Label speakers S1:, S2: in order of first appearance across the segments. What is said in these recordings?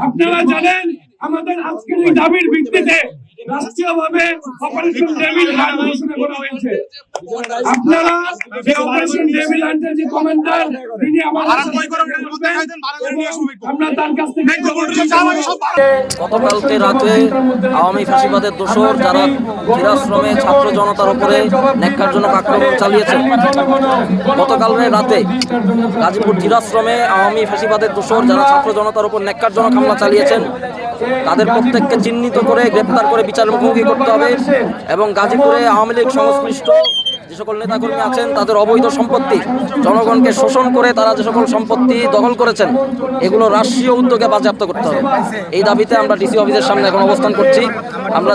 S1: আপনারা জানেন আমাদের আজকের এই দাবির ভিত্তিতে রাষ্ট্রীয়ভাবে অপারেশন ডেভিল হান্ট ঘোষণা করা হয়েছে। আপনারা যে অপারেশন ডেভিল হান্টের যে কমান্ডার তিনি আমাদের আমরা তার কাছ থেকে
S2: গতকালকে রাতে আওয়ামী ফ্যাসিবাদের দোসর যারা চিরাশ্রমে ছাত্র জনতার উপরে ন্যাক্কারজনক আক্রমণ চালিয়েছে, গতকাল রাতে গাজীপুর চিরাশ্রমে আওয়ামী ফ্যাসিবাদের দোসর যারা ছাত্র জনতার উপর ন্যাক্কারজনক হামলা চালিয়েছেন তাদের প্রত্যেককে চিহ্নিত করে গ্রেপ্তার করে বিচারের মুখোমুখি করতে হবে এবং গাজীপুরে আওয়ামী লীগ সংশ্লিষ্ট যে সকল নেতাকর্মী আছেন তাদের অবৈধ সম্পত্তি জনগণকে শোষণ করে তারা যে সকল সম্পত্তি দখল করেছেন এগুলো রাষ্ট্রীয় উদ্যোগে বাজেয়াপ্ত করতে হবে। এই দাবিতে আমরা ডিসি অফিসের সামনে এখন অবস্থান করছি। আমরা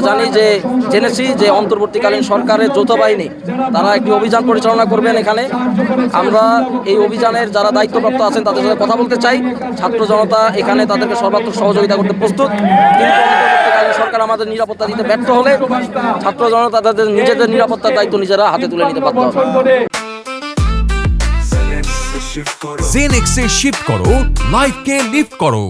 S2: জেনেছি যে অন্তর্বর্তীকালীন সরকারের যৌথ বাহিনী তারা একটি অভিযান পরিচালনা করবেন এখানে। আমরা এই অভিযানের যারা দায়িত্বপ্রাপ্ত আছেন তাদের সাথে কথা বলতে চাই। ছাত্র জনতা এখানে তাদেরকে সর্বাত্মক সহযোগিতা করতে প্রস্তুত, কিন্তু অন্তর্বর্তীকালীন সরকার আমাদের নিরাপত্তা দিতে ব্যর্থ হলে ছাত্র জনতা তাদের নিজেদের নিরাপত্তার দায়িত্ব নিজেরা হাতে তুলে নিতে বাধ্য হবে।
S3: जेनेक्स से शिफ्ट करो, लाइफ के लिफ्ट करो।